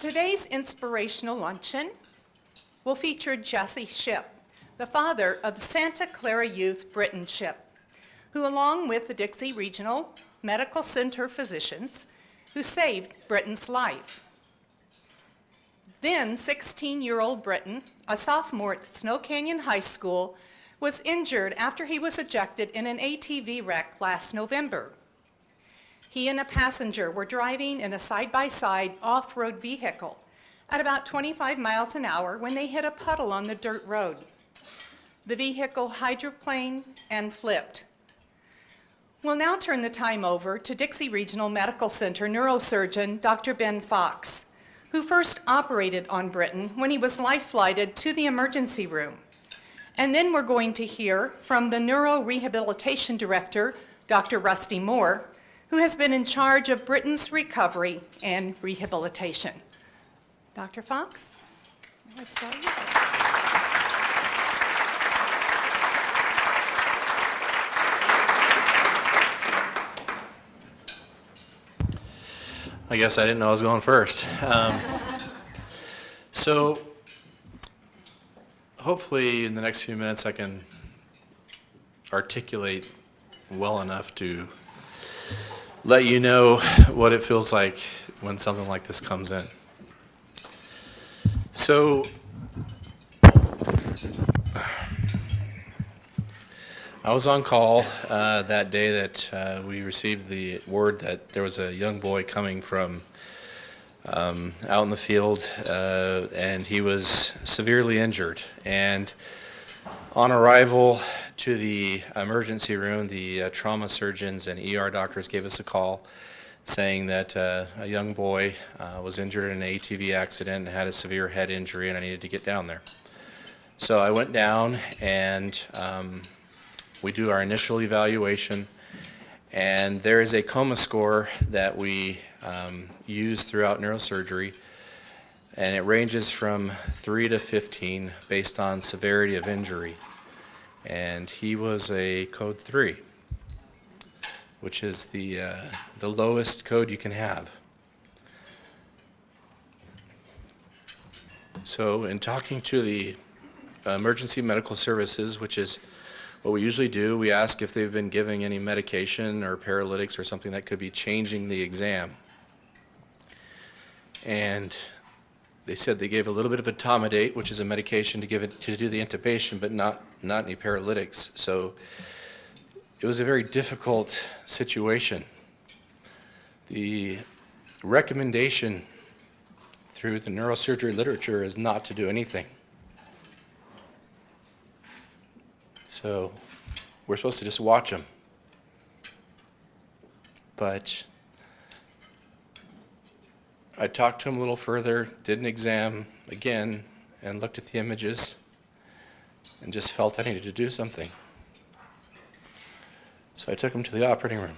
Today's inspirational luncheon will feature Jesse Shipp, the father of the Santa Clara Youth Britain Shipp, who along with the Dixie Regional Medical Center physicians, who saved Britton's life. Then 16-year-old Britton, a sophomore at Snow Canyon High School, was injured after he was ejected in an ATV wreck last November. He and a passenger were driving in a side-by-side off-road vehicle at about 25 miles an hour when they hit a puddle on the dirt road. The vehicle hydroplaned and flipped. We'll now turn the time over to Dixie Regional Medical Center neurosurgeon Dr. Ben Fox, who first operated on Britton when he was life-flighted to the emergency room. And then we're going to hear from the neurorehabilitation director, Dr. Rusty Moore, who has been in charge of Britton's recovery and rehabilitation. Dr. Fox, I saw you. I guess I didn't know I was going first. So hopefully in the next few minutes I can articulate well enough to let you know what it feels like when something like this comes in. So I was on call that day that we received the word that there was a young boy coming from out in the field and he was severely injured. And on arrival to the emergency room, the trauma surgeons and ER doctors gave us a call saying that a young boy was injured in an ATV accident and had a severe head injury, and I needed to get down there. So I went down and we do our initial evaluation, and there is a coma score that we use throughout neurosurgery, and it ranges from 3 to 15 based on severity of injury. And he was a code 3, which is the lowest code you can have. So in talking to the emergency medical services, which is what we usually do, we ask if they've been giving any medication or paralytics or something that could be changing the exam. And they said they gave a little bit of etomidate, which is a medication to give it to do the intubation, but not any paralytics. So it was a very difficult situation. The recommendation through the neurosurgery literature is not to do anything. So we're supposed to just watch them. But I talked to him a little further, did an exam again, and looked at the images and just felt I needed to do something. So I took him to the operating room.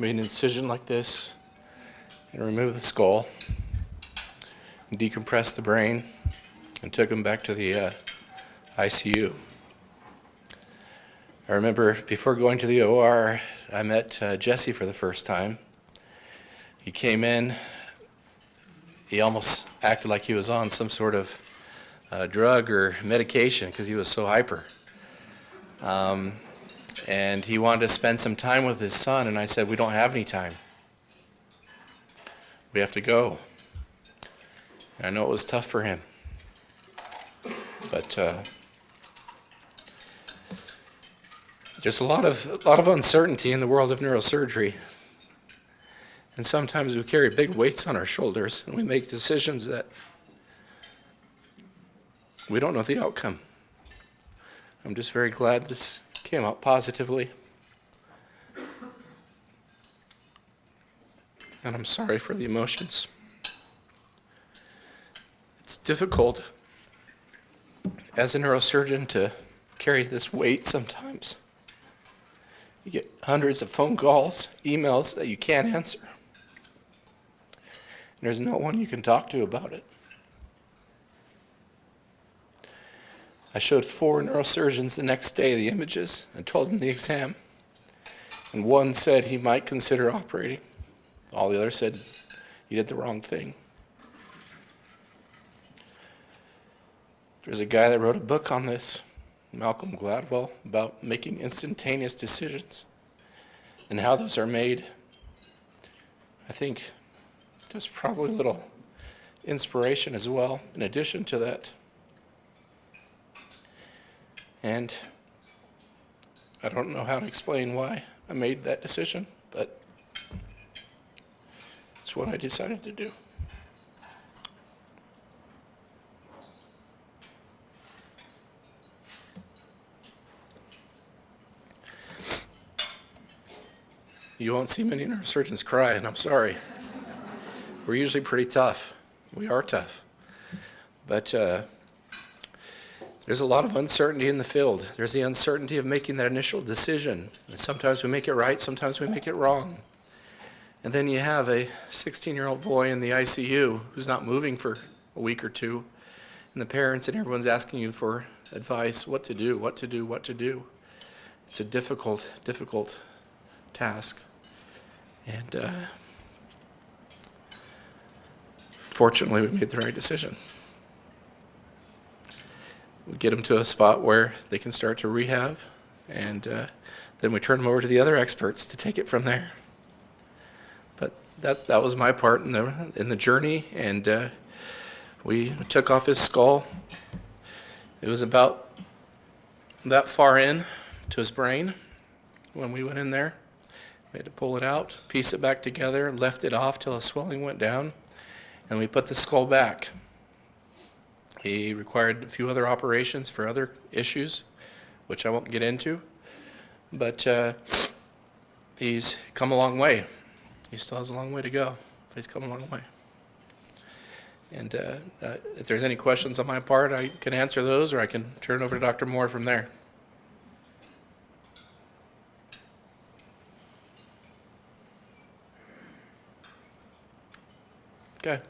Made an incision like this and removed the skull, and decompressed the brain, and took him back to the ICU. I remember before going to the OR, I met Jesse for the first time. He came in, he almost acted like he was on some sort of drug or medication because he was so hyper. And he wanted to spend some time with his son, and I said, we don't have any time. We have to go. And I know it was tough for him. But there's a lot of uncertainty in the world of neurosurgery. And sometimes we carry big weights on our shoulders and we make decisions that we don't know the outcome. I'm just very glad this came out positively. And I'm sorry for the emotions. It's difficult as a neurosurgeon to carry this weight sometimes. You get hundreds of phone calls, emails that you can't answer. And there's no one you can talk to about it. I showed 4 neurosurgeons the next day the images and told them the exam. And one said he might consider operating. All the others said he did the wrong thing. There's a guy that wrote a book on this, Malcolm Gladwell, about making instantaneous decisions and how those are made. I think there's probably a little inspiration as well in addition to that. And I don't know how to explain why I made that decision, but it's what I decided to do. You won't see many neurosurgeons cry, and I'm sorry. We're usually pretty tough. We are tough. But there's a lot of uncertainty in the field. There's the uncertainty of making that initial decision. And sometimes we make it right, sometimes we make it wrong. And then you have a 16-year-old boy in the ICU who's not moving for a week or two, and the parents and everyone's asking you for advice, what to do, what to do, what to do. It's a difficult, difficult task. And fortunately, we made the right decision. We get them to a spot where they can start to rehab, and then we turn them over to the other experts to take it from there. But that was my part in the journey, and we took off his skull. It was about that far in to his brain when we went in there. We had to pull it out, piece it back together, left it off till the swelling went down, and we put the skull back. He required a few other operations for other issues, which I won't get into, but he's come a long way. He still has a long way to go, but he's come a long way. And if there's any questions on my part, I can answer those, or I can turn it over to Dr. Moore from there. Okay.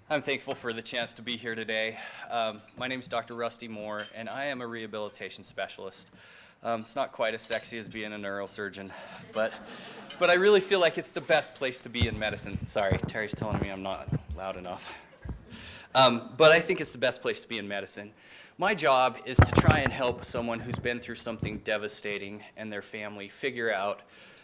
I'm thankful for the chance to be here today. My name is Dr. Rusty Moore, and I am a rehabilitation specialist. It's not quite as sexy as being a neurosurgeon, but I really feel like it's the best place to be in medicine. Sorry, Terry's telling me I'm not loud enough. But I think it's the best place to be in medicine. My job is to try and help someone who's been through something devastating and their family figure out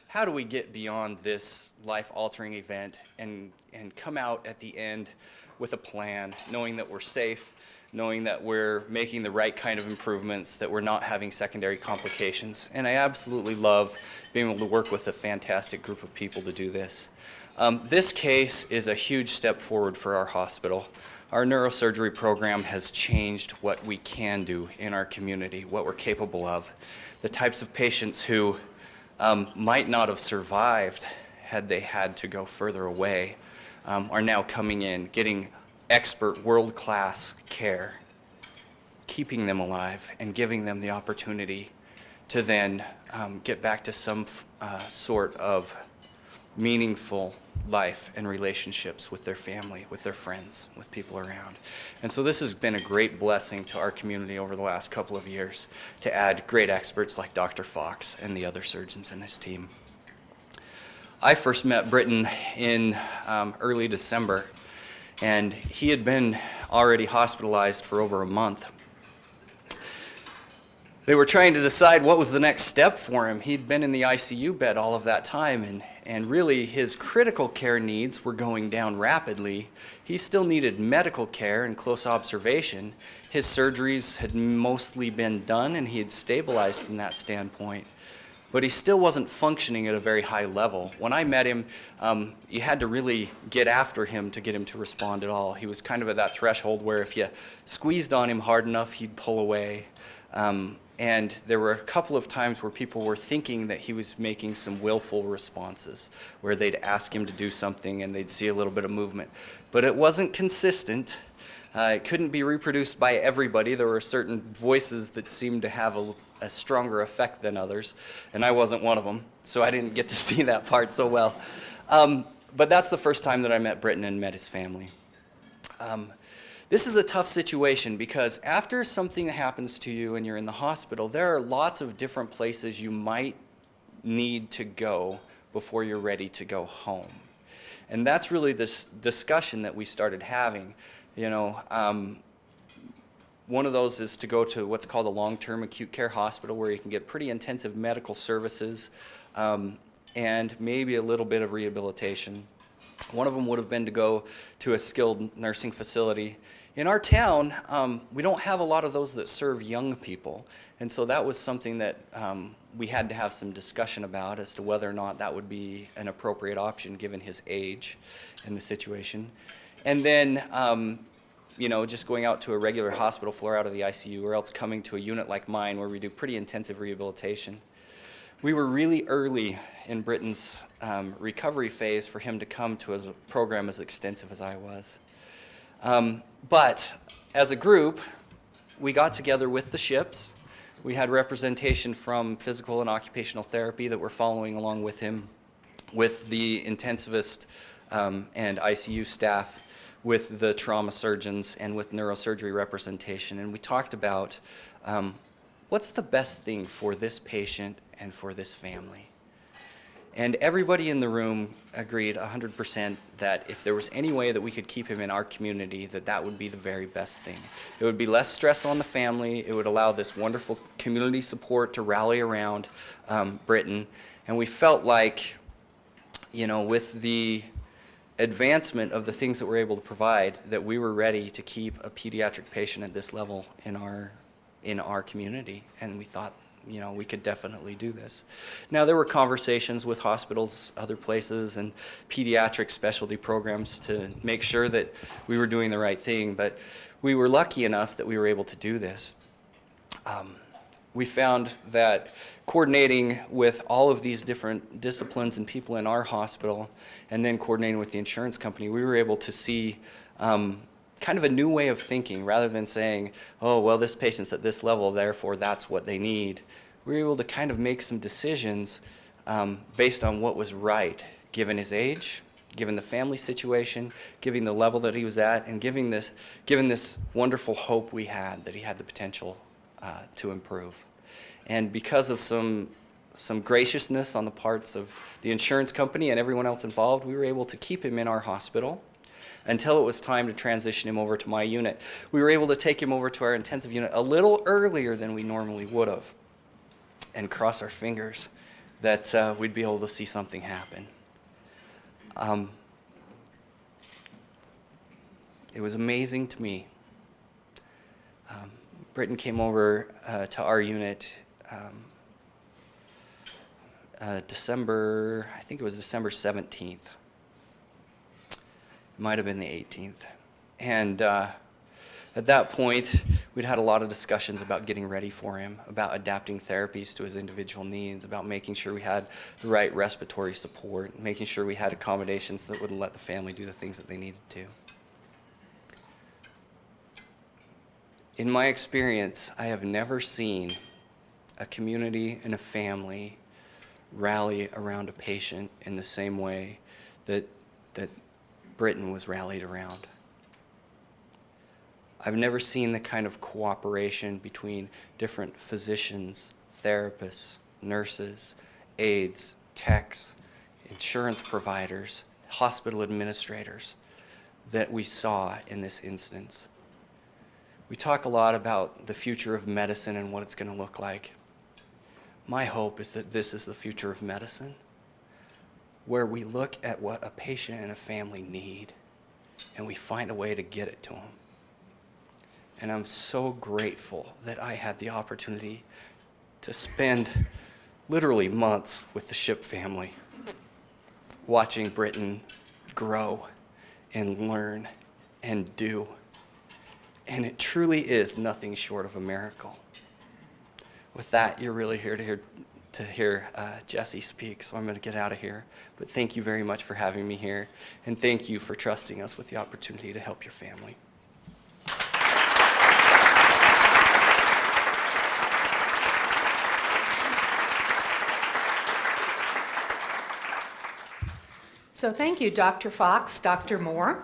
how do we get beyond this life-altering event and come out at the end with a plan, knowing that we're safe, knowing that we're making the right kind of improvements, that we're not having secondary complications. And I absolutely love being able to work with a fantastic group of people to do this. This case is a huge step forward for our hospital. Our neurosurgery program has changed what we can do in our community, what we're capable of. The types of patients who might not have survived had they had to go further away are now coming in, getting expert world-class care, keeping them alive and giving them the opportunity to then get back to some sort of meaningful life and relationships with their family, with their friends, with people around. And so this has been a great blessing to our community over the last couple of years to add great experts like Dr. Fox and the other surgeons in his team. I first met Britton in early December, and he had been already hospitalized for over a month. They were trying to decide what was the next step for him. He'd been in the ICU bed all of that time, and really his critical care needs were going down rapidly. He still needed medical care and close observation. His surgeries had mostly been done, and he had stabilized from that standpoint. But he still wasn't functioning at a very high level. When I met him, you had to really get after him to get him to respond at all. He was kind of at that threshold where if you squeezed on him hard enough, he'd pull away. And there were a couple of times where people were thinking that he was making some willful responses, where they'd ask him to do something and they'd see a little bit of movement. But it wasn't consistent. It couldn't be reproduced by everybody. There were certain voices that seemed to have a stronger effect than others, and I wasn't one of them, so I didn't get to see that part so well. But that's the first time that I met Britton and met his family. This is a tough situation because after something happens to you and you're in the hospital, there are lots of different places you might need to go before you're ready to go home. And that's really this discussion that we started having. You know, one of those is to go to what's called a long-term acute care hospital where you can get pretty intensive medical services and maybe a little bit of rehabilitation. One of them would have been to go to a skilled nursing facility. In our town, we don't have a lot of those that serve young people, and so that was something that we had to have some discussion about as to whether or not that would be an appropriate option given his age and the situation. And then, you know, just going out to a regular hospital floor out of the ICU, or else coming to a unit like mine where we do pretty intensive rehabilitation. We were really early in Britton's recovery phase for him to come to a program as extensive as I was. But as a group, we got together with the SHIPs. We had representation from physical and occupational therapy that were following along with him, with the intensivist and ICU staff, with the trauma surgeons, and with neurosurgery representation. And we talked about what's the best thing for this patient and for this family. And everybody in the room agreed 100% that if there was any way that we could keep him in our community, that that would be the very best thing. It would be less stress on the family. It would allow this wonderful community support to rally around Britton. And we felt like, you know, with the advancement of the things that we're able to provide, that we were ready to keep a pediatric patient at this level in our community. And we thought, you know, we could definitely do this. Now, there were conversations with hospitals, other places, and pediatric specialty programs to make sure that we were doing the right thing, but we were lucky enough that we were able to do this. We found that coordinating with all of these different disciplines and people in our hospital, and then coordinating with the insurance company, we were able to see kind of a new way of thinking. Rather than saying, oh, well, this patient's at this level, therefore that's what they need. We were able to kind of make some decisions based on what was right, given his age, given the family situation, given the level that he was at, and given this wonderful hope we had that he had the potential to improve. And because of some graciousness on the parts of the insurance company and everyone else involved, we were able to keep him in our hospital until it was time to transition him over to my unit. We were able to take him over to our intensive unit a little earlier than we normally would have, and cross our fingers that we'd be able to see something happen. It was amazing to me. Britton came over to our unit December 17th. Might have been the 18th. And at that point, we'd had a lot of discussions about getting ready for him, about adapting therapies to his individual needs, about making sure we had the right respiratory support, making sure we had accommodations that wouldn't let the family do the things that they needed to. In my experience, I have never seen a community and a family rally around a patient in the same way that Britton was rallied around. I've never seen the kind of cooperation between different physicians, therapists, nurses, aides, techs, insurance providers, hospital administrators that we saw in this instance. We talk a lot about the future of medicine and what it's going to look like. My hope is that this is the future of medicine, where we look at what a patient and a family need, and we find a way to get it to them. And I'm so grateful that I had the opportunity to spend literally months with the Ship family, watching Britton grow and learn and do. And it truly is nothing short of a miracle. With that, you're really here to hear Jesse speak, so I'm going to get out of here. But thank you very much for having me here, and thank you for trusting us with the opportunity to help your family. So thank you, Dr. Fox, Dr. Moore.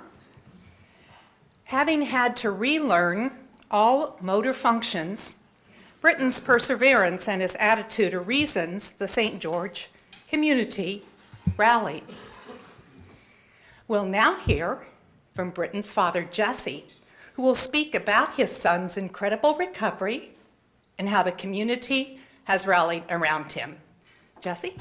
Having had to relearn all motor functions, Britton's perseverance and his attitude are reasons the St. George community rallied. We'll now hear from Britton's father, Jesse, who will speak about his son's incredible recovery and how the community has rallied around him. Jesse?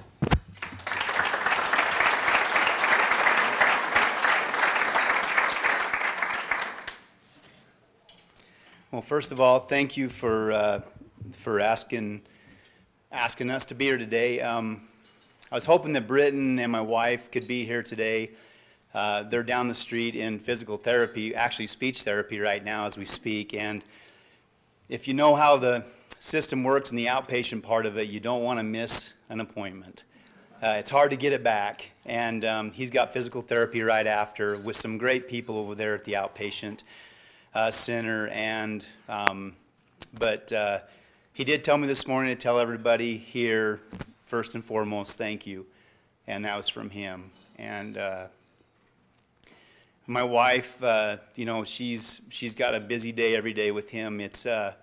Well, first of all, thank you for asking us to be here today. I was hoping that Britton and my wife could be here today. They're down the street in physical therapy, actually speech therapy right now as we speak. And if you know how the system works in the outpatient part of it, you don't want to miss an appointment. It's hard to get it back. And he's got physical therapy right after with some great people over there at the outpatient center. And but he did tell me this morning to tell everybody here, first and foremost, thank you. And that was from him. And my wife, you know, she's got a busy day every day with him. It's I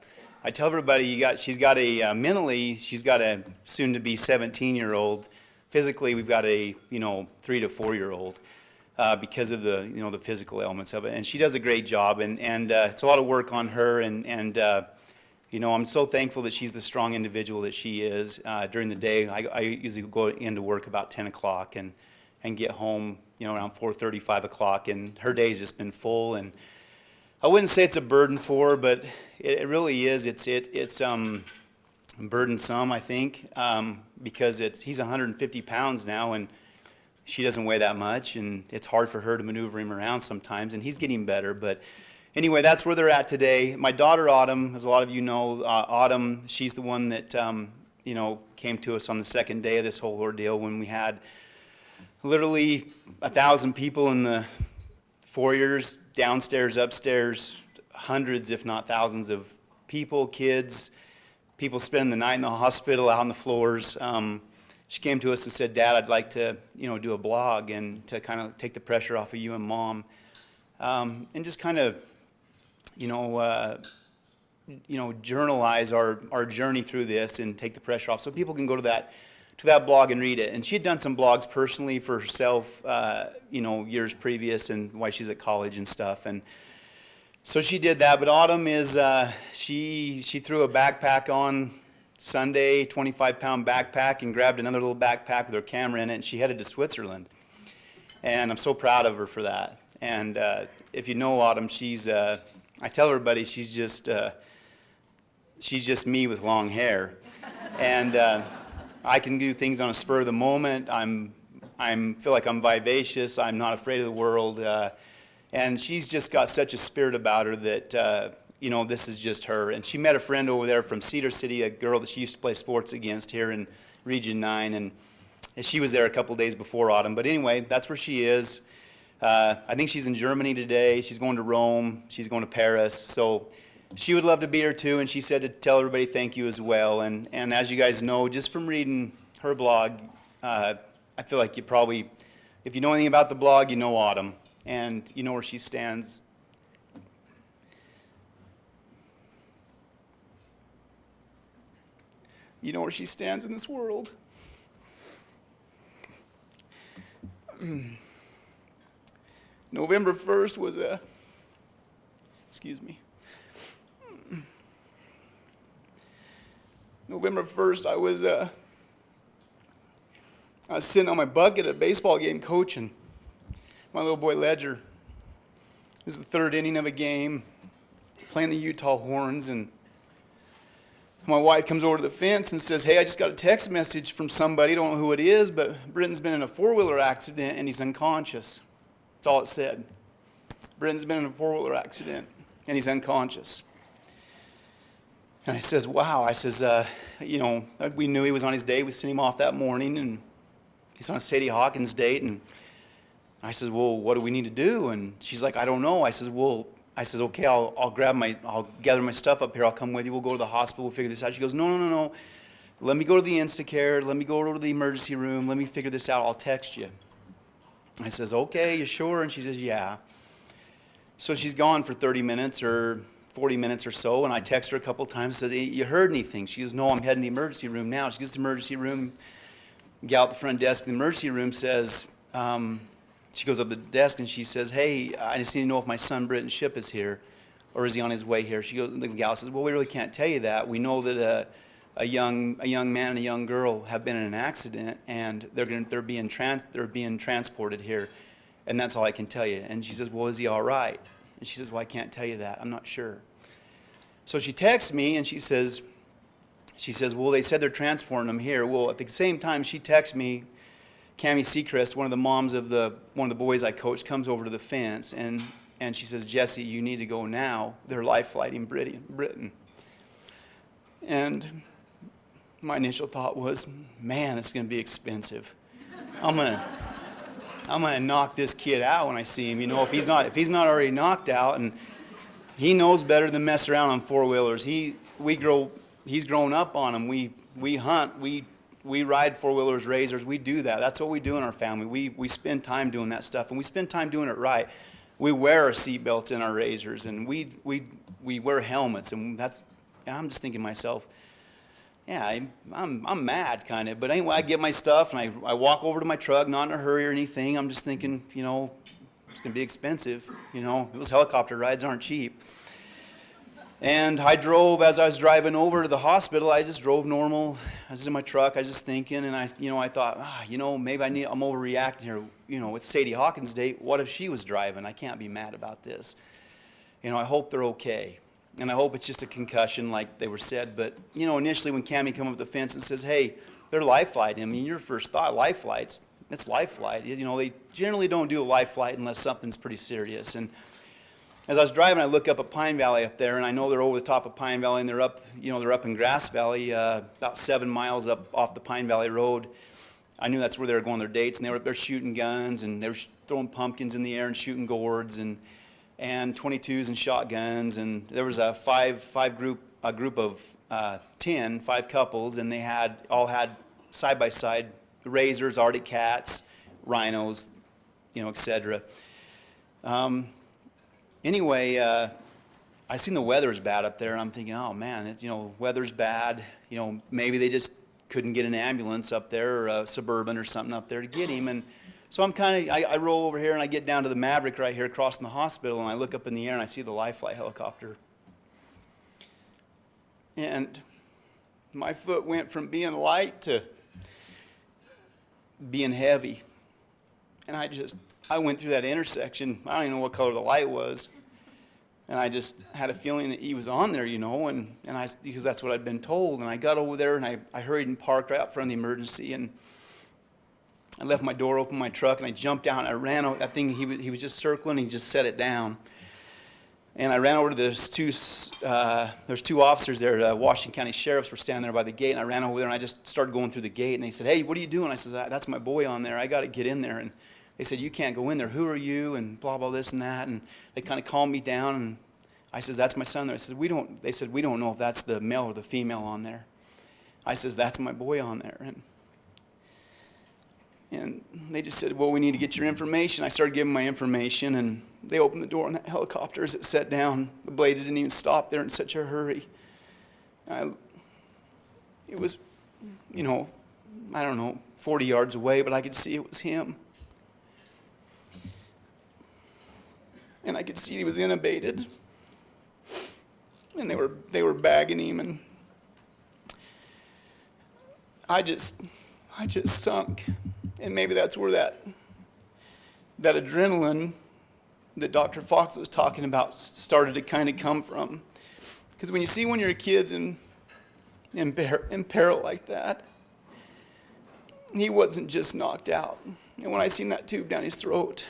tell everybody she's got a mentally she's got a soon to be 17-year-old. Physically, we've got a 3 to 4-year-old because of the the physical elements of it. And she does a great job. And it's a lot of work on her. And I'm so thankful that she's the strong individual that she is. During the day, I usually go into work about 10 o'clock and get home around 4:30, 5 o'clock, and her day's just been full. And I wouldn't say it's a burden for her, but it really is. It's burdensome, I think, because he's 150 pounds now, and she doesn't weigh that much, and it's hard for her to maneuver him around sometimes, and he's getting better. But anyway, that's where they're at today. My daughter, Autumn, as a lot of you know, Autumn, she's the one that came to us on the second day of this whole ordeal when we had literally 1,000 people in the foyers, downstairs, upstairs, hundreds, if not thousands of people, kids, people spending the night in the hospital, out on the floors. She came to us and said, "Dad, I'd like to, do a blog and to kind of take the pressure off of you and Mom, and just kind of, journalize our journey through this and take the pressure off so people can go to that blog and read it." And she had done some blogs personally for herself, years previous, and while she's at college and stuff. And so she did that. But Autumn is, she threw a backpack on Sunday, 25-pound backpack, and grabbed another little backpack with her camera in it, and she headed to Switzerland. And I'm so proud of her for that. And if you know Autumn, I tell everybody she's just me with long hair. And I can do things on a spur of the moment. Feel like I'm vivacious. I'm not afraid of the world. And she's just got such a spirit about her that, this is just her. And she met a friend over there from Cedar City, a girl that she used to play sports against here in Region 9. And she was there a couple days before Autumn. But anyway, that's where she is. I think she's in Germany today. She's going to Rome. She's going to Paris. So she would love to be here too, and she said to tell everybody thank you as well. And as you guys know, just from reading her blog, I feel like you probably, if you know anything about the blog, you know Autumn, and you know where she stands. You know where she stands in this world. November 1st was November 1st, I was sitting on my butt at a baseball game coaching my little boy Ledger. It was the third inning of a game, playing the Utah Horns, and my wife comes over to the fence and says, "Hey, I just got a text message from somebody, don't know who it is, but Britton's been in a four-wheeler accident and he's unconscious." That's all it said. Britton's been in a four-wheeler accident and he's unconscious. And I says, "Wow." I says, we knew he was on his date. We sent him off that morning, and he's on a Sadie Hawkins date. And I says, "Well, what do we need to do?" And she's like, "I don't know." I says, "Okay, I'll gather my stuff up here. I'll come with you. We'll go to the hospital. We'll figure this out." She goes, No. Let me go to the Instacare. Let me go over to the emergency room. Let me figure this out. I'll text you." I says, okay, you sure? And she says, yeah. So she's gone for 30 minutes or 40 minutes or so, and I text her a couple times, says, hey, you heard anything? She goes, no, I'm heading to the emergency room now. She gets to the emergency room, gal at the front desk in the emergency room says, she goes up to the desk and she says, hey, I just need to know if my son Britton Ship is here, or is he on his way here? The gal says, well, we really can't tell you that. We know that a young man and a young girl have been in an accident, and they're being transported here, and that's all I can tell you. And she says, well, is he all right? And she says, well, I can't tell you that. I'm not sure. So she texts me and she says, well, they said they're transporting him here. Well, at the same time, she texts me, Cammie Seacrest, one of the moms of one of the boys I coached, comes over to the fence, and she says, Jesse, you need to go now. They're life flighting Britton. And my initial thought was, man, it's going to be expensive. I'm gonna knock this kid out when I see him. You know, if he's not already knocked out, and he knows better than mess around on four-wheelers. He's grown up on them. We hunt. We ride four-wheelers, razors. We do that. That's what we do in our family. We spend time doing that stuff, and we spend time doing it right. We wear our seatbelts in our razors, and we wear helmets, and I'm just thinking to myself, yeah, I'm mad kind of. But anyway, I get my stuff, and I walk over to my truck, not in a hurry or anything. I'm just thinking, you know, it's going to be expensive. You know, those helicopter rides aren't cheap. And as I was driving over to the hospital, I just drove normal. I was in my truck, I was just thinking, and I thought, maybe I'm overreacting here. You know, it's Sadie Hawkins' Day. What if she was driving? I can't be mad about this. You know, I hope they're okay. And I hope it's just a concussion like they were said. But, you know, initially when Cammie come up the fence and says, hey, they're life flighting. I mean, your first thought, life flights, it's life flight. You know, they generally don't do a life flight unless something's pretty serious. And as I was driving, I look up at Pine Valley up there, and I know they're over the top of Pine Valley, and they're up in Grass Valley, about 7 miles up off the Pine Valley Road. I knew that's where they were going their dates, and they were up there shooting guns, and they were throwing pumpkins in the air and shooting gourds and 22s and shotguns. And there was a group of 10, 5 couples, and they all had side by side razors, Arctic cats, rhinos, etc. Anyway, I seen the weather's bad up there, and I'm thinking, oh man, weather's bad. Maybe they just couldn't get an ambulance up there, or a Suburban or something up there to get him. And so I roll over here and I get down to the Maverick right here across from the hospital, and I look up in the air and I see the life flight helicopter. And my foot went from being light to being heavy. And I went through that intersection. I don't even know what color the light was. And I just had a feeling that he was on there, because that's what I'd been told. And I got over there and I hurried and parked right out front of the emergency, and I left my door open in my truck, and I jumped out and I ran over that thing. He was just circling, and he just set it down. And I ran over to there's two officers there, Washington County sheriffs were standing there by the gate, and I ran over there and I just started going through the gate, and they said, hey, what are you doing? I said, that's my boy on there. I got to get in there. And they said, you can't go in there. Who are you? And blah, blah, this and that. And they kind of calmed me down, and I said, that's my son there. They said, we don't know if that's the male or the female on there. I said, that's my boy on there. And they just said, well, we need to get your information. I started giving my information, and they opened the door on that helicopter as it set down. The blades didn't even stop there in such a hurry. It was, I don't know, 40 yards away, but I could see it was him. And I could see he was intubated. And they were bagging him, and I just sunk. And maybe that's where that adrenaline that Dr. Fox was talking about started to kind of come from. Because when you're a kid in peril like that, he wasn't just knocked out. And when I seen that tube down his throat,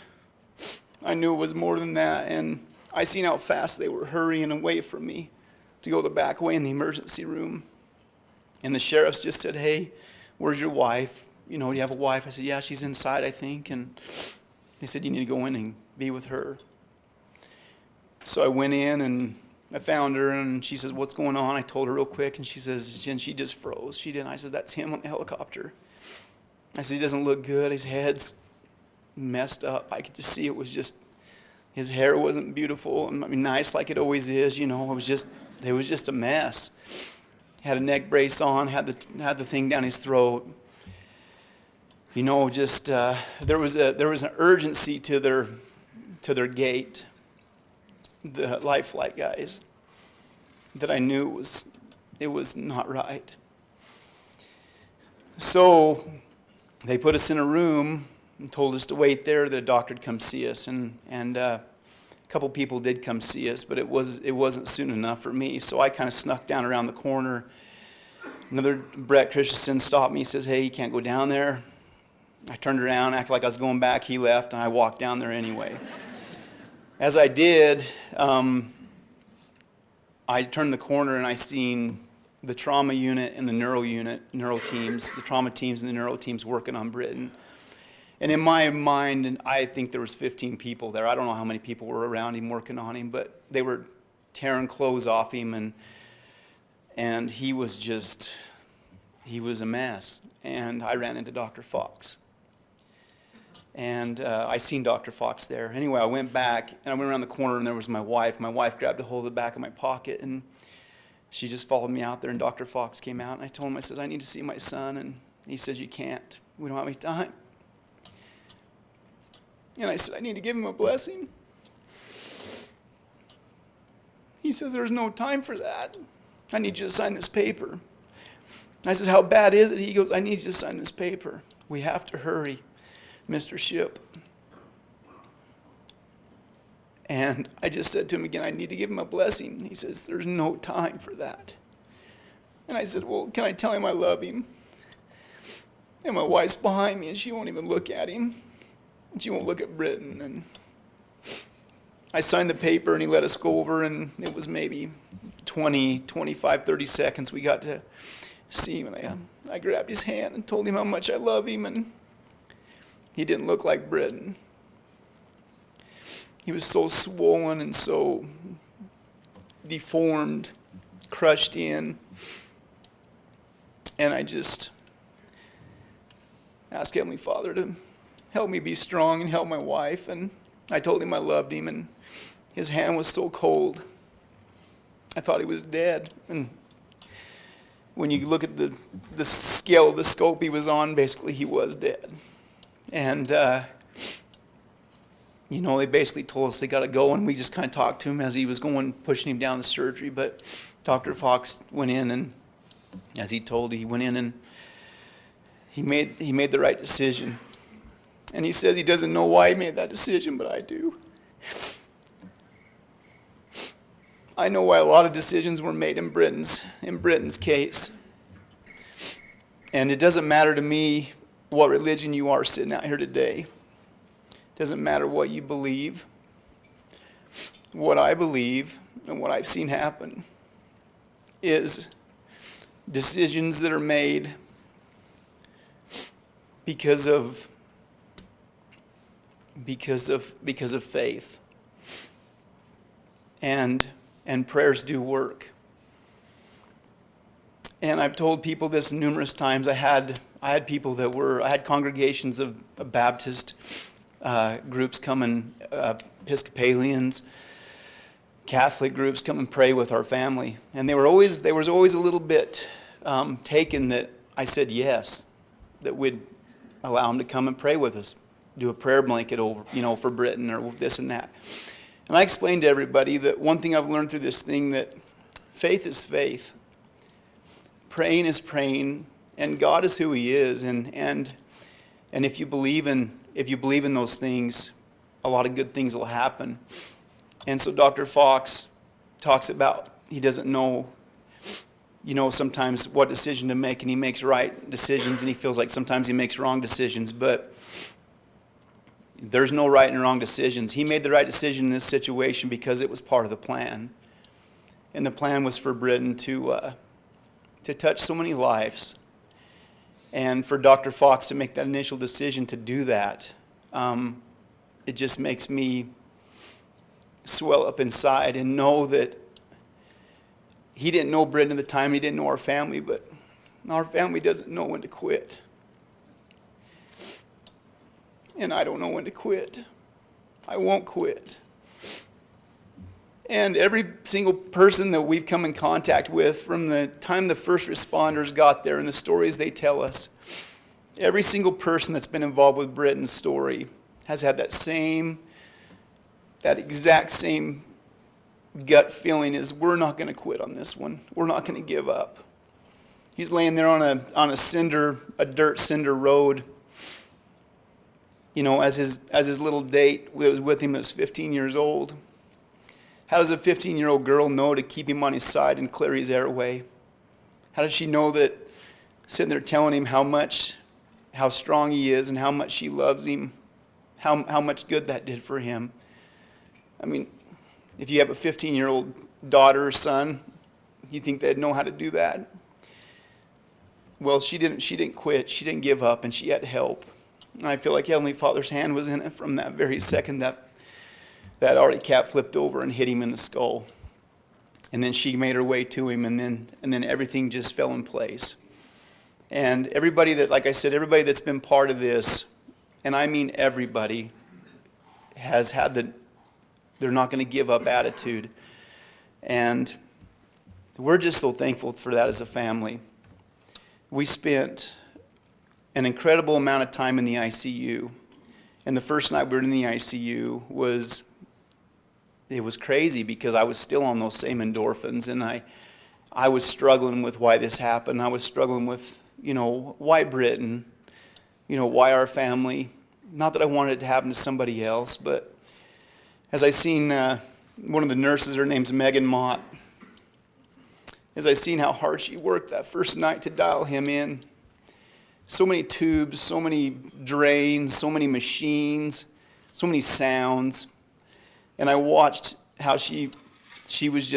I knew it was more than that. And I seen how fast they were hurrying away from me to go the back way in the emergency room. And the sheriffs just said, hey, where's your wife? Do you have a wife? I said, yeah, she's inside, I think. And they said, you need to go in and be with her. So I went in and I found her, and she says, what's going on? I told her real quick, and she says, and she just froze. She didn't. I said, that's him on the helicopter. I said, he doesn't look good. His head's messed up. I could just see it was just, his hair wasn't beautiful, I mean, nice like it always is, you know. It was just a mess. Had a neck brace on, had the thing down his throat. You know, just there was an urgency to their gait, the Life Flight guys, that I knew it was not right. So they put us in a room and told us to wait there. The doctor would come see us, and a couple people did come see us, but it wasn't soon enough for me. So I kind of snuck down around the corner. Another Brett Christensen stopped me. He says, "Hey, you can't go down there." I turned around, acted like I was going back. He left, and I walked down there anyway. As I did, I turned the corner and I seen the trauma unit and the neuro teams, the trauma teams and the neuro teams working on Britton. And in my mind, and I think there was 15 people there. I don't know how many people were around him working on him, but they were tearing clothes off him, and he was a mess. And I ran into Dr. Fox. And I seen Dr. Fox there. Anyway, I went back, and I went around the corner, and there was my wife. My wife grabbed a hold of the back of my pocket, and she just followed me out there, and Dr. Fox came out, and I told him, I said, "I need to see my son," and he says, "You can't. We don't have any time." And I said, "I need to give him a blessing." He says, "There's no time for that. I need you to sign this paper." I says, "How bad is it?" He goes, "I need you to sign this paper. We have to hurry, Mr. Ship." And I just said to him again, "I need to give him a blessing." He says, "There's no time for that." And I said, "Well, can I tell him I love him?" And my wife's behind me, and she won't even look at him. And she won't look at Britton. And I signed the paper, and he let us go over, and it was maybe 20, 25, 30 seconds. We got to see him, and I grabbed his hand and told him how much I love him, and he didn't look like Britton. He was so swollen and so deformed, crushed in. And I just asked Heavenly Father to help me be strong and help my wife. And I told him I loved him, and his hand was so cold. I thought he was dead. And when you look at the scale of the scope he was on, basically he was dead. And you know, they basically told us they got to go, and we just kind of talked to him as he was going, pushing him down the surgery. But Dr. Fox went in, and as he told, he went in and he made the right decision. And he said he doesn't know why he made that decision, but I do. I know why a lot of decisions were made in Britton's case. And it doesn't matter to me what religion you are sitting out here today. Doesn't matter what you believe. What I believe and what I've seen happen is decisions that are made because of faith. And prayers do work. And I've told people this numerous times. I had congregations of Baptist groups come and Episcopalians, Catholic groups come and pray with our family, and there was always a little bit taken that I said yes, that we'd allow them to come and pray with us, do a prayer blanket over, for Britton or this and that. And I explained to everybody that one thing I've learned through this thing, that faith is faith, praying is praying, and God is who He is, and if you believe in those things, a lot of good things will happen. And so Dr. Fox talks about he doesn't know, sometimes what decision to make, and he makes right decisions, and he feels like sometimes he makes wrong decisions, but there's no right and wrong decisions. He made the right decision in this situation because it was part of the plan. And the plan was for Britton to touch so many lives. And for Dr. Fox to make that initial decision to do that, it just makes me swell up inside and know that he didn't know Britton at the time, he didn't know our family, but our family doesn't know when to quit. and I don't know when to quit. I won't quit. And every single person that we've come in contact with from the time the first responders got there and the stories they tell us, every single person that's been involved with Britton's story has had that exact same gut feeling is, we're not going to quit on this one. We're not going to give up. He's laying there on a dirt cinder road, as his little date that was with him was 15 years old. How does a 15-year-old girl know to keep him on his side and clear his airway? How does she know that sitting there telling him how strong he is and how much she loves him, how much good that did for him? I mean, if you have a 15-year-old daughter or son, you think they'd know how to do that? Well, she didn't quit, she didn't give up, and she had help. And I feel like Heavenly Father's hand was in it from that very second that Artie Cap flipped over and hit him in the skull. And then she made her way to him, and then everything just fell in place. And everybody everybody that's been part of this, and I mean everybody, has had they're not going to give up attitude. And we're just so thankful for that as a family. We spent an incredible amount of time in the ICU. And the first night we were in the ICU was crazy because I was still on those same endorphins, and I was struggling with why this happened. I was struggling with, why Britton, why our family. Not that I wanted it to happen to somebody else, but as I seen one of the nurses, her name's Megan Mott, as I seen how hard she worked that first night to dial him in. So many tubes, so many drains, so many machines, so many sounds. And I watched how she was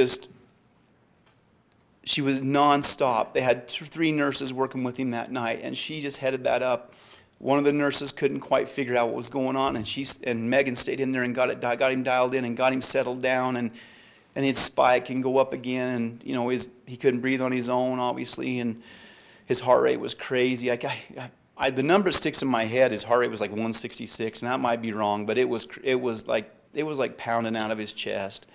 nonstop. They had 3 nurses working with him that night, and she just headed that up. One of the nurses couldn't quite figure out what was going on, and Megan stayed in there and got him dialed in and got him settled down, and he'd spike and go up again, and he couldn't breathe on his own, obviously, and his heart rate was crazy. The number sticks in my head. His heart rate was like 166, and that might be wrong, but it was like pounding out of his chest.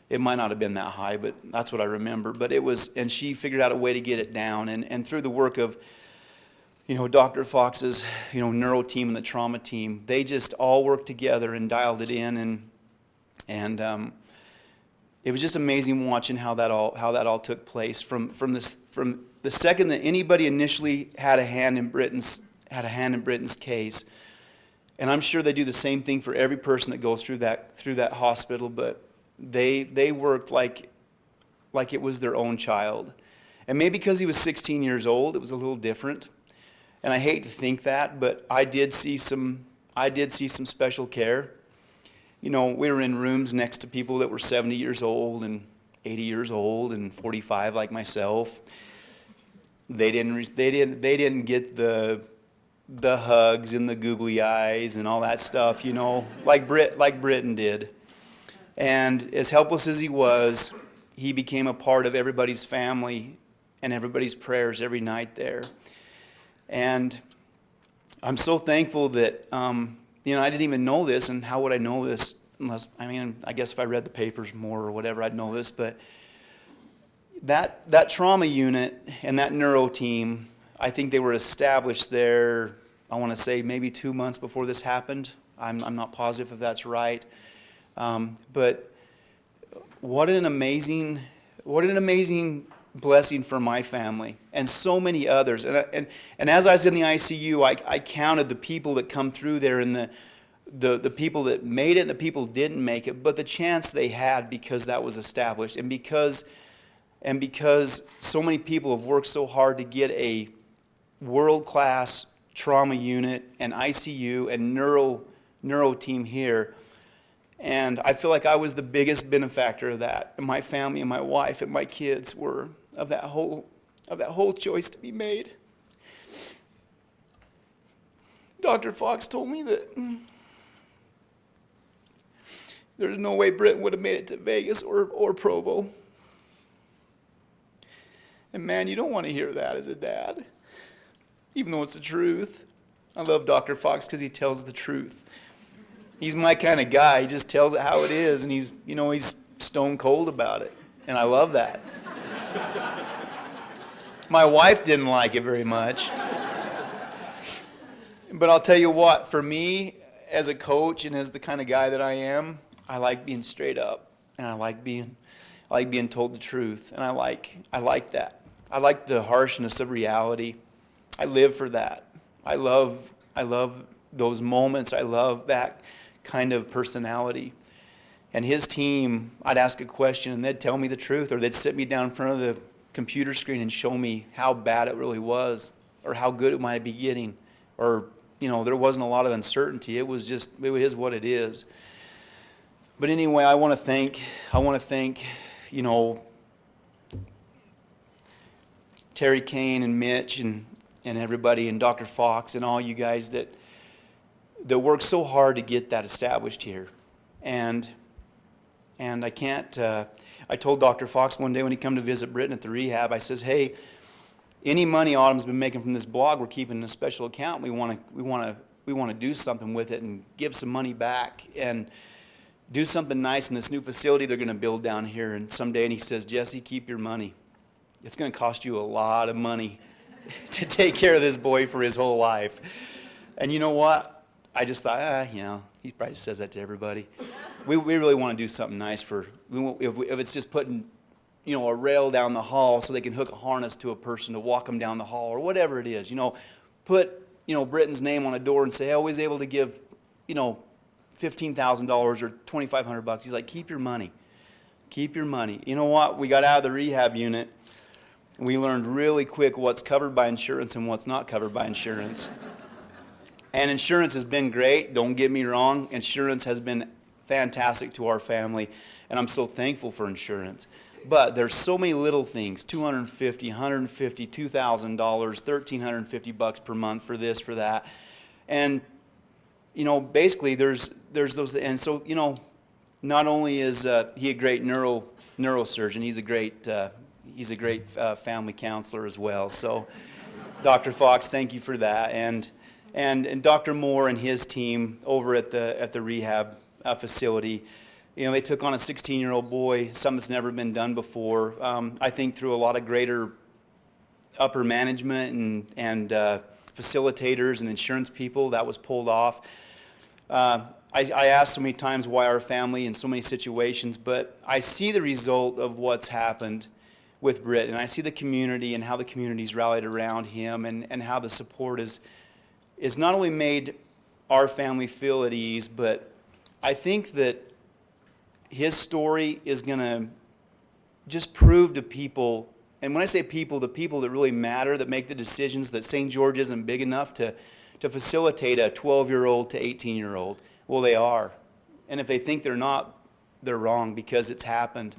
It might not have been that high, but that's what I remember. But it was, and she figured out a way to get it down, and through the work of Dr. Fox's neuro team and the trauma team, they just all worked together and dialed it in, and it was just amazing watching how that all took place from the second that anybody initially had a hand in Britton's case. And I'm sure they do the same thing for every person that goes through that hospital, but they worked like it was their own child. And maybe because he was 16 years old, it was a little different. And I hate to think that, but I did see some special care. We were in rooms next to people that were 70 years old and 80 years old and 45 like myself. They didn't get the hugs and the googly eyes and all that stuff, like Britton did. And as helpless as he was, he became a part of everybody's family and everybody's prayers every night there. And I'm so thankful that, I didn't even know this, and how would I know this unless, I guess if I read the papers more or whatever, I'd know this, but that trauma unit and that neuro team, I think they were established there, I want to say maybe 2 months before this happened. I'm not positive if that's right. But what an amazing blessing for my family and so many others. And as I was in the ICU, I counted the people that come through there and the people that made it and the people who didn't make it, but the chance they had because that was established, and because so many people have worked so hard to get a world-class trauma unit and ICU and neuro team here. And I feel like I was the biggest benefactor of that. And my family and my wife and my kids were of that whole choice to be made. Dr. Fox told me that there's no way Britton would have made it to Vegas or Provo. And man, you don't want to hear that as a dad, even though it's the truth. I love Dr. Fox because he tells the truth. He's my kind of guy. He just tells it how it is, and he's stone cold about it, and I love that. My wife didn't like it very much. But I'll tell you what, for me, as a coach and as the kind of guy that I am, I like being straight up, and I like being told the truth, and I like that. I like the harshness of reality. I live for that. I love those moments. I love that kind of personality. And his team, I'd ask a question and they'd tell me the truth, or they'd sit me down in front of the computer screen and show me how bad it really was, or how good it might be getting, or there wasn't a lot of uncertainty. It is what it is. But anyway, I want to thank Terry Kane and Mitch and everybody, and Dr. Fox and all you guys that worked so hard to get that established here. And I can't, I told Dr. Fox one day when he come to visit Britton at the rehab, I says, hey, any money Autumn's been making from this blog, we're keeping in a special account. We want to do something with it and give some money back and do something nice in this new facility they're going to build down here. And someday, and he says, Jesse, keep your money. It's going to cost you a lot of money to take care of this boy for his whole life. And you know what? I just thought, he probably says that to everybody. We really want to do something nice if it's just putting, a rail down the hall so they can hook a harness to a person to walk them down the hall, or whatever it is. Put, Britton's name on a door and say, I was able to give, $15,000 or $2,500. He's like, keep your money. Keep your money. You know what? We got out of the rehab unit, and we learned really quick what's covered by insurance and what's not covered by insurance. And insurance has been great. Don't get me wrong. Insurance has been fantastic to our family, and I'm so thankful for insurance. But there's so many little things, $250, $150, $2,000, $1,350 per month for this, for that. And, basically there's those, and so, not only is he a great neurosurgeon, he's a great family counselor as well. So, Dr. Fox, thank you for that. And Dr. Moore and his team over at the rehab facility, they took on a 16-year-old boy, something that's never been done before. I think through a lot of greater upper management and facilitators and insurance people, that was pulled off. I asked so many times why our family in so many situations, but I see the result of what's happened with Britt, and I see the community and how the community's rallied around him, and how the support is not only made our family feel at ease, but I think that his story is going to just prove to people, and when I say people, the people that really matter, that make the decisions, that St. George isn't big enough to facilitate a 12-year-old to 18-year-old. Well, they are. And if they think they're not, they're wrong, because it's happened.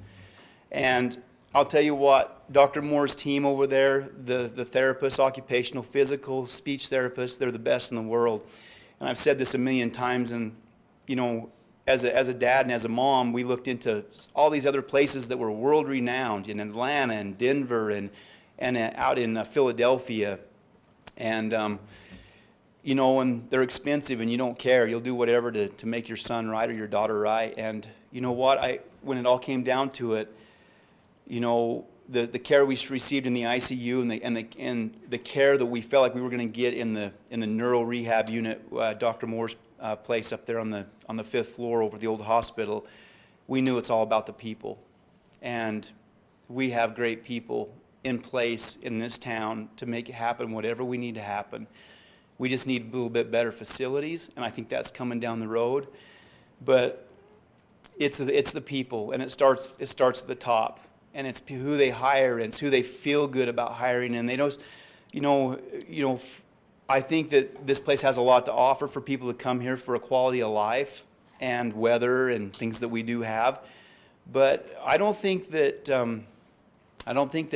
And I'll tell you what, Dr. Moore's team over there, the therapists, occupational, physical, speech therapists, they're the best in the world. And I've said this a million times, and as a dad and as a mom, we looked into all these other places that were world-renowned in Atlanta and Denver and out in Philadelphia. And, and they're expensive, and you don't care. You'll do whatever to make your son right or your daughter right. And you know what? When it all came down to it, the care we received in the ICU and the care that we felt like we were going to get in the neuro rehab unit, Dr. Moore's place up there on the 5th floor over the old hospital, we knew it's all about the people. And we have great people in place in this town to make it happen, whatever we need to happen. We just need a little bit better facilities, and I think that's coming down the road. But it's the people, and it starts at the top, and it's who they hire, and it's who they feel good about hiring, and they don't, I think that this place has a lot to offer for people to come here for a quality of life and weather and things that we do have. But I don't think that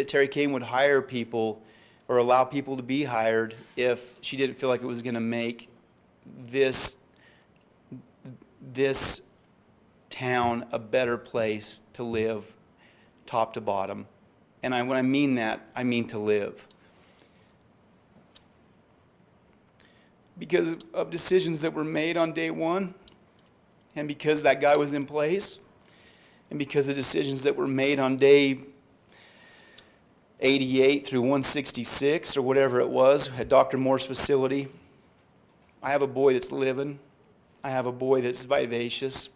Terry Kane would hire people or allow people to be hired if she didn't feel like it was going to make this town a better place to live, top to bottom. And when I mean that, I mean to live. because of decisions that were made on day one, and because that guy was in place, and because of decisions that were made on day 88 through 166 or whatever it was at Dr. Moore's facility. I have a boy that's living. I have a boy that's vivacious.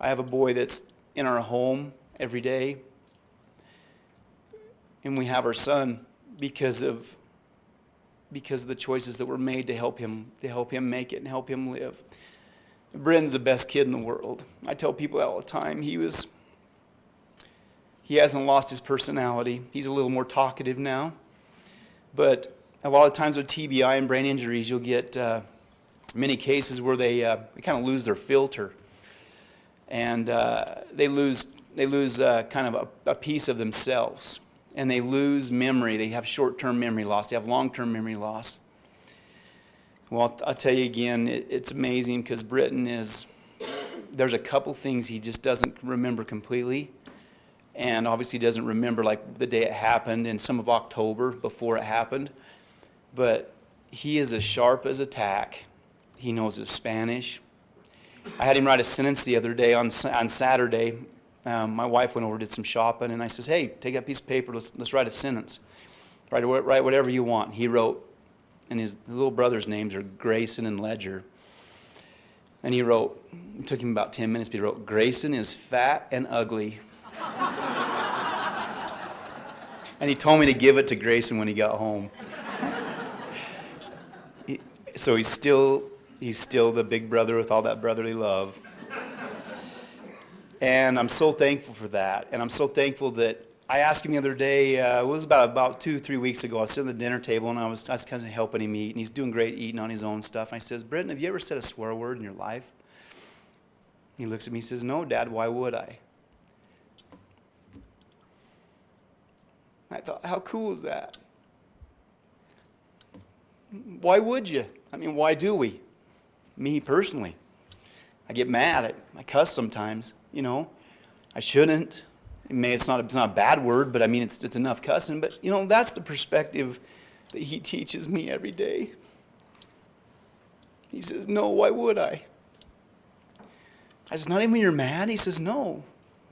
I have a boy that's in our home every day. And we have our son because of the choices that were made to help him make it and help him live. Brendan's the best kid in the world. I tell people that all the time. He hasn't lost his personality. He's a little more talkative now. But a lot of times with TBI and brain injuries, you'll get many cases where they kind of lose their filter. And they lose kind of a piece of themselves. And they lose memory. They have short-term memory loss. They have long-term memory loss. Well, I'll tell you again, it's amazing because Britton there's a couple things he just doesn't remember completely. And obviously doesn't remember like the day it happened in some of October before it happened. But he is as sharp as a tack. He knows his Spanish. I had him write a sentence the other day on Saturday. My wife went over, did some shopping, and I says, hey, take that piece of paper, let's write a sentence. Write whatever you want. He wrote, and his little brother's names are Grayson and Ledger. And he wrote, it took him about 10 minutes, but he wrote, Grayson is fat and ugly. And he told me to give it to Grayson when he got home. So he's still the big brother with all that brotherly love. And I'm so thankful for that. And I'm so thankful that I asked him the other day, it was about 2-3 weeks ago, I was sitting at the dinner table and I was kind of helping him eat, and he's doing great eating on his own stuff. And I says, Britton, have you ever said a swear word in your life? He looks at me and says, no, Dad, why would I? I thought, how cool is that? Why would you? I mean, why do we? Me personally. I get mad. I cuss sometimes, you know. I shouldn't. It's not a bad word, but I mean, it's enough cussing. But, you know, that's the perspective that he teaches me every day. He says, no, why would I? I says, not even when you're mad? He says, no.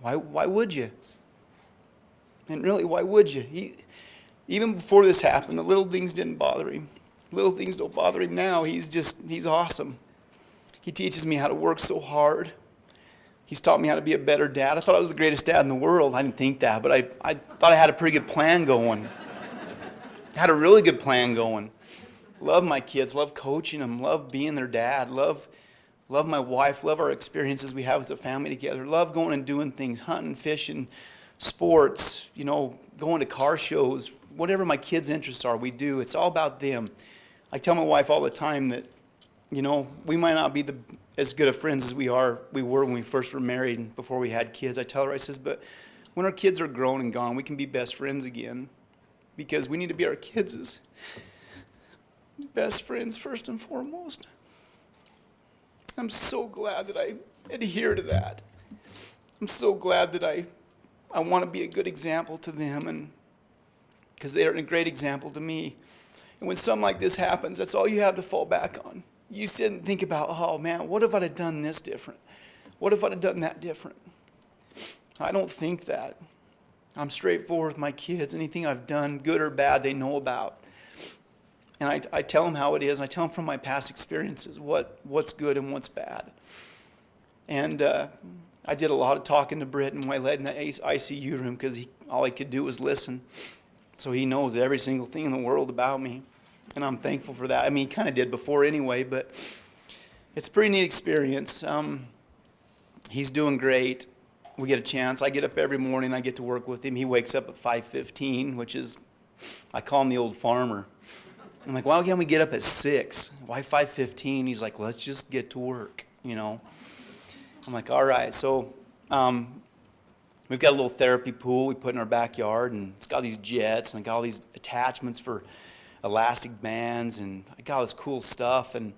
Why would you? And really, why would you? Even before this happened, the little things didn't bother him. Little things don't bother him now. He's awesome. He teaches me how to work so hard. He's taught me how to be a better dad. I thought I was the greatest dad in the world. I didn't think that, but I thought I had a pretty good plan going. I had a really good plan going. Love my kids, love coaching them, love being their dad, love my wife, love our experiences we have as a family together, love going and doing things, hunting, fishing, sports, you know, going to car shows, whatever my kids' interests are, we do. It's all about them. I tell my wife all the time that, you know, we might not be as good of friends as we were when we first were married and before we had kids. I tell her, I says, but when our kids are grown and gone, we can be best friends again, because we need to be our kids' best friends first and foremost. I'm so glad that I adhere to that. I'm so glad that I want to be a good example to them, and because they are a great example to me. And when something like this happens, that's all you have to fall back on. You sit and think about, oh man, what if I'd have done this different? What if I'd have done that different? I don't think that. I'm straightforward with my kids. Anything I've done, good or bad, they know about. And I tell them how it is. And I tell them from my past experiences what's good and what's bad. And I did a lot of talking to Britton when I led in the ICU room, because all he could do was listen. So he knows every single thing in the world about me. And I'm thankful for that. I mean, he kind of did before anyway, but it's a pretty neat experience. He's doing great. We get a chance. I get up every morning. I get to work with him. He wakes up at 5:15, which is, I call him the old farmer. I'm like, why can't we get up at 6? Why 5:15? He's like, let's just get to work, you know. I'm like, all right. So we've got a little therapy pool we put in our backyard, and it's got these jets, and I got all these attachments for elastic bands, and I got all this cool stuff. And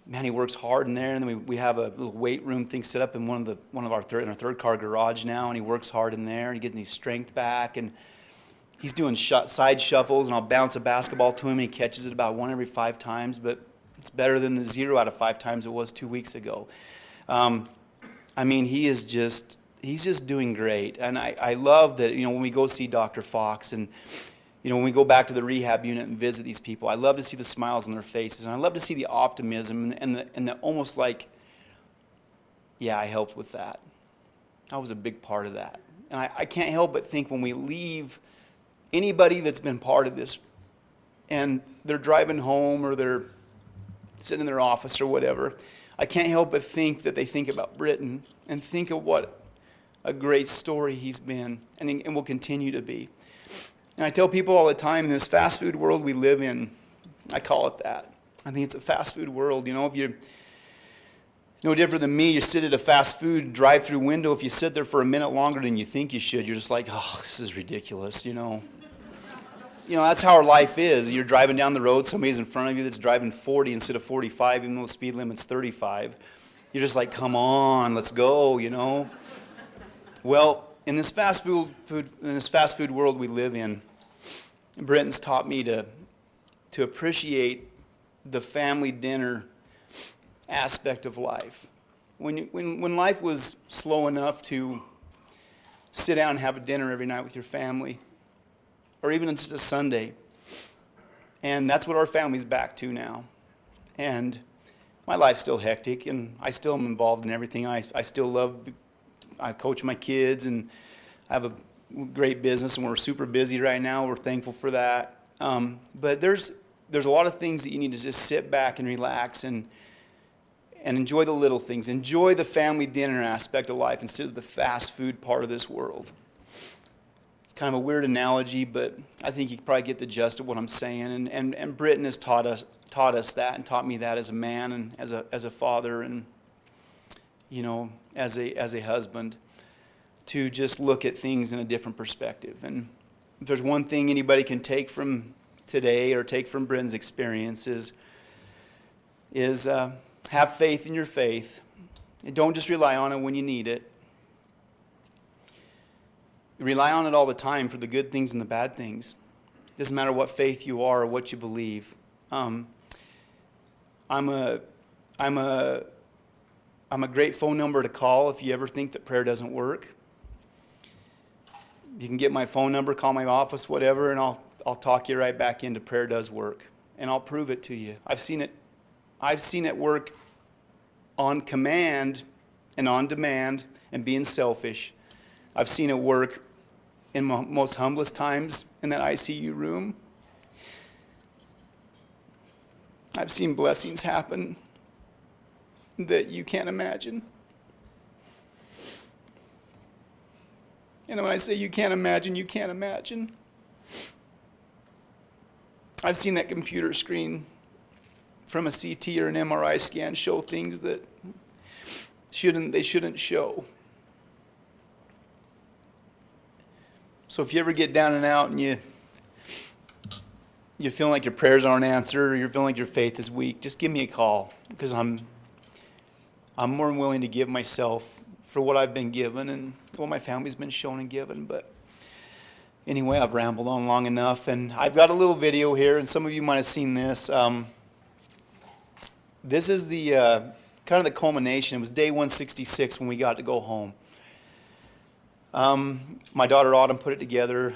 man, he works hard in there. And then we have a little weight room thing set up in in our third car garage now, and he works hard in there, and he gets his strength back. And he's doing side shuffles, and I'll bounce a basketball to him, and he catches it about 1 every 5 times. But It's better than the 0 out of 5 times it was 2 weeks ago. I mean, he's just doing great. And I love that, you know, when we go see Dr. Fox and, you know, when we go back to the rehab unit and visit these people, I love to see the smiles on their faces. And I love to see the optimism and the almost like, yeah, I helped with that. I was a big part of that. And I can't help but think when we leave, anybody that's been part of this and they're driving home or they're sitting in their office or whatever, I can't help but think that they think about Britton and think of what a great story he's been and will continue to be. And I tell people all the time, in this fast food world we live in, I call it that. I think it's a fast food world. You know, if you're no different than me, you sit at a fast food drive-through window, if you sit there for a minute longer than you think you should, you're just like, oh, this is ridiculous, you know. You know, that's how our life is. You're driving down the road, somebody's in front of you that's driving 40 instead of 45, even though the speed limit's 35. You're just like, come on, let's go, you know. Well, in this fast food world we live in, Britton's taught me to appreciate the family dinner aspect of life. When life was slow enough to sit down and have a dinner every night with your family, or even just a Sunday, and that's what our family's back to now. And my life's still hectic, and I still am involved in everything. I still love, I coach my kids, and I have a great business, and we're super busy right now. We're thankful for that. But there's a lot of things that you need to just sit back and relax and enjoy the little things. Enjoy the family dinner aspect of life instead of the fast food part of this world. It's kind of a weird analogy, but I think you can probably get the gist of what I'm saying. And Britton has taught us that and taught me that as a man and as a father and, you know, as a husband, to just look at things in a different perspective. And if there's one thing anybody can take from today or take from Britton's experience is have faith in your faith. And don't just rely on it when you need it. Rely on it all the time for the good things and the bad things. It doesn't matter what faith you are or what you believe. I'm a great phone number to call if you ever think that prayer doesn't work. You can get my phone number, call my office, whatever, and I'll talk you right back into prayer does work, and I'll prove it to you. I've seen it work on command and on demand and being selfish. I've seen it work in my most humblest times in that ICU room. I've seen blessings happen that you can't imagine. And when I say you can't imagine, you can't imagine. I've seen that computer screen from a CT or an MRI scan show things that they shouldn't show. So if you ever get down and out and you're feeling like your prayers aren't answered or you're feeling like your faith is weak, just give me a call, because I'm more than willing to give myself for what I've been given and what my family's been shown and given. But anyway, I've rambled on long enough, and I've got a little video here, and some of you might have seen this. This is the kind of the culmination. It was day 166 when we got to go home. My daughter Autumn put it together.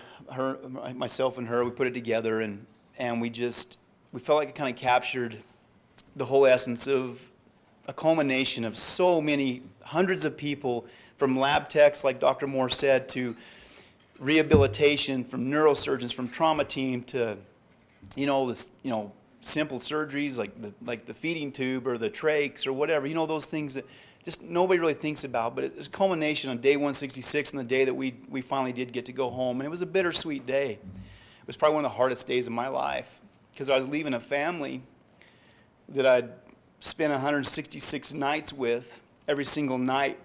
Myself and her, we put it together, and we felt like it kind of captured the whole essence of a culmination of so many hundreds of people, from lab techs, like Dr. Moore said, to rehabilitation, from neurosurgeons, from trauma team, to simple surgeries like the feeding tube or the trachs or whatever. Those things that just nobody really thinks about. But it's a culmination on day 166 and the day that we finally did get to go home. And it was a bittersweet day. It was probably one of the hardest days of my life, because I was leaving a family that I'd spent 166 nights with, every single night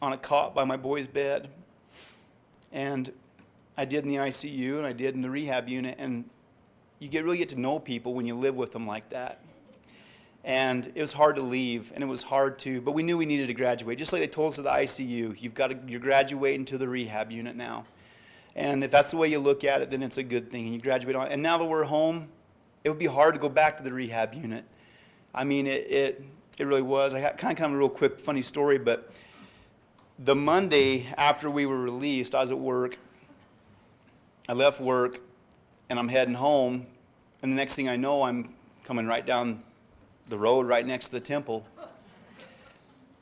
on a cot by my boy's bed. And I did in the ICU, and I did in the rehab unit. And you really get to know people when you live with them like that. And it was hard to leave, and it was hard to, but we knew we needed to graduate. Just like they told us at the ICU, you're graduating to the rehab unit now. And if that's the way you look at it, then it's a good thing, and you graduate on. And now that we're home, it would be hard to go back to the rehab unit. I mean, it really was. I got kind of a real quick funny story, but the Monday after we were released, I was at work. I left work, and I'm heading home, and the next thing I know, I'm coming right down the road right next to the temple.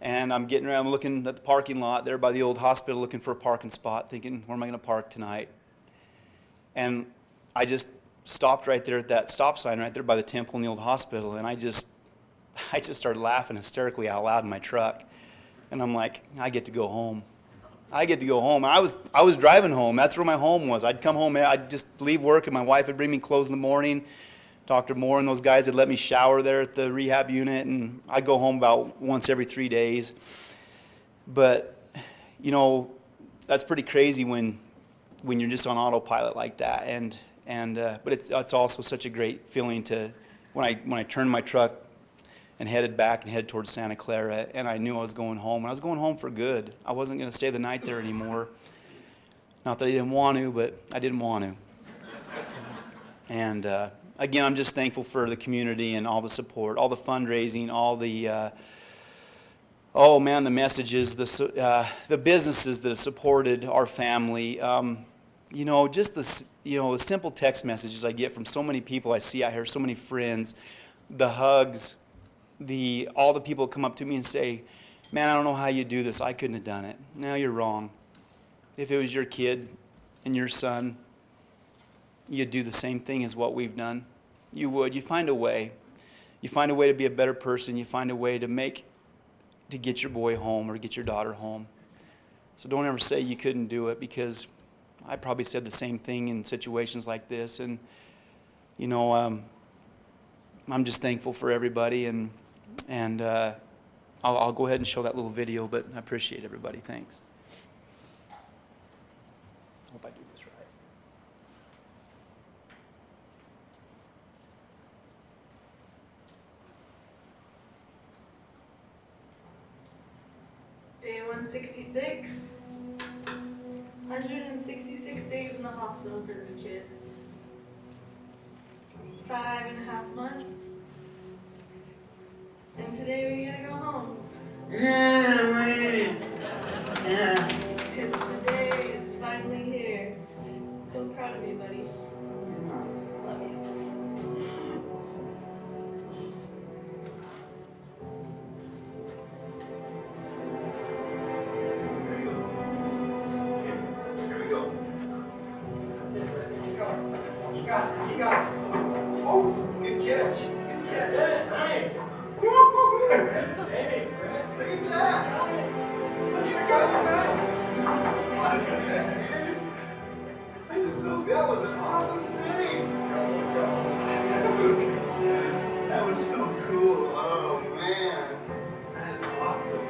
And I'm getting around looking at the parking lot there by the old hospital looking for a parking spot, thinking, where am I going to park tonight? And I just stopped right there at that stop sign right there by the temple and the old hospital, and I just started laughing hysterically out loud in my truck. And I'm like, I get to go home. I get to go home. And I was driving home. That's where my home was. I'd come home, I'd just leave work, and my wife would bring me clothes in the morning. Dr. Moore and those guys would let me shower there at the rehab unit, and I'd go home about once every 3 days. But, you know, that's pretty crazy when you're just on autopilot like that. But it's also such a great feeling to when I turned my truck and headed back and headed towards Santa Clara, and I knew I was going home. And I was going home for good. I wasn't going to stay the night there anymore. Not that I didn't want to, but I didn't want to. And again, I'm just thankful for the community and all the support, all the fundraising, all the the messages, the businesses that have supported our family. You know, just the simple text messages I get from so many people I see out here, so many friends, the hugs, all the people come up to me and say, man, I don't know how you do this. I couldn't have done it. No, you're wrong. If it was your kid and your son, you'd do the same thing as what we've done. You would. You find a way. You find a way to be a better person. You find a way to get your boy home or get your daughter home. So don't ever say you couldn't do it, because I probably said the same thing in situations like this. And, you know, I'm just thankful for everybody. And I'll go ahead and show that little video, but I appreciate everybody. Thanks. Hope I do this right. Day 166. 166 days in the hospital for this kid. 5.5 months. And today we gotta go home. Yeah, man. Yeah. It's the day, it's finally here. So proud of you, buddy. Love you. You got it. Oh, good catch. Good catch. Good, nice. Good save, Brett. Look at that. Look at that. That was an awesome save. That was so cool. Oh, man. That is awesome.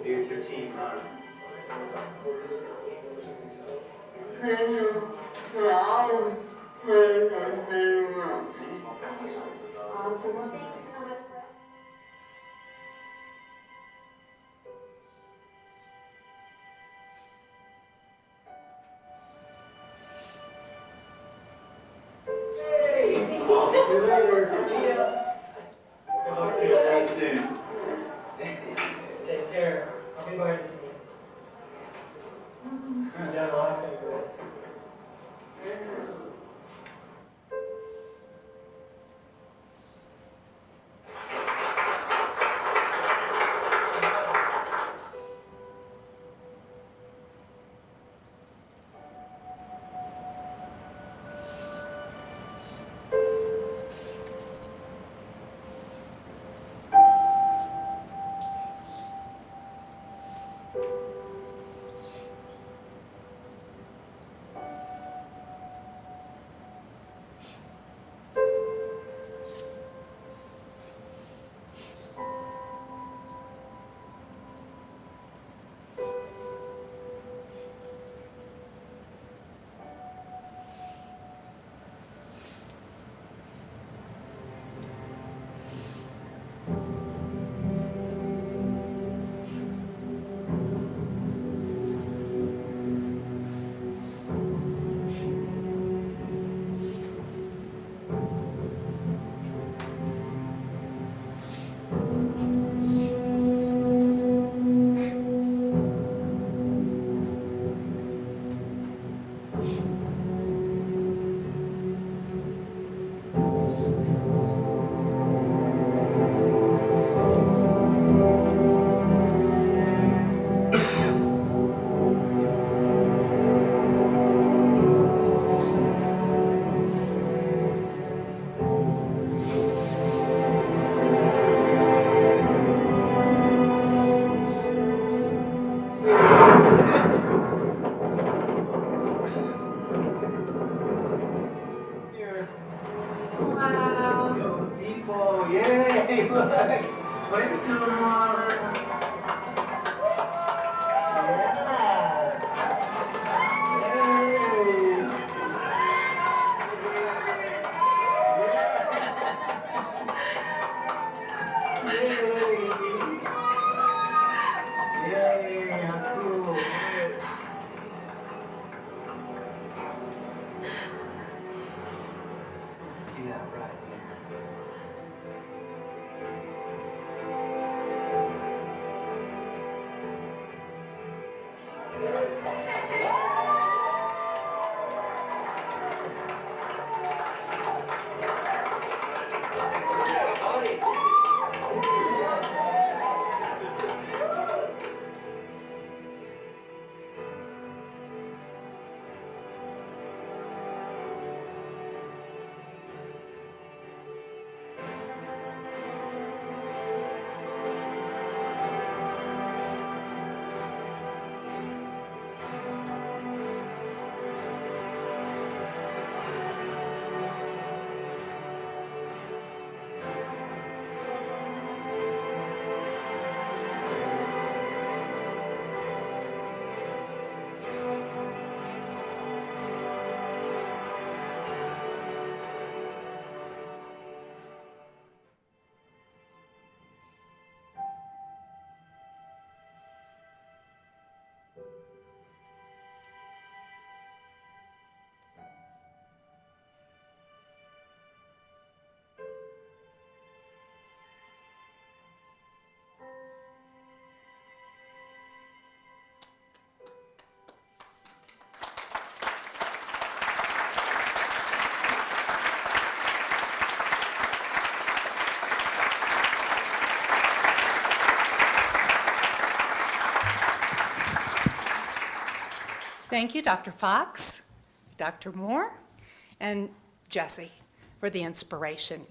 Be with your team, huh? Awesome. Well, thank you so much for. Hey! I'll see you later. See ya. Good luck to you. See you soon. Take care. I'll be by to see you. You done awesome. Wow. Yo, people, yay! Look, what are you doing, Mom? Yay, how cool. Yeah, right. Thank you, Dr. Fox, Dr. Moore, and Jesse for the inspiration.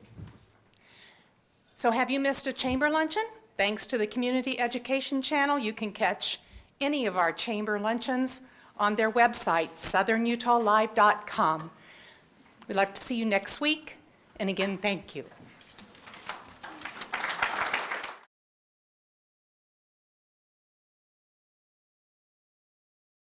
So have you missed a chamber luncheon? Thanks to the Community Education Channel, you can catch any of our chamber luncheons on their website, southernutahlive.com. We'd like to see you next week, and again, thank you.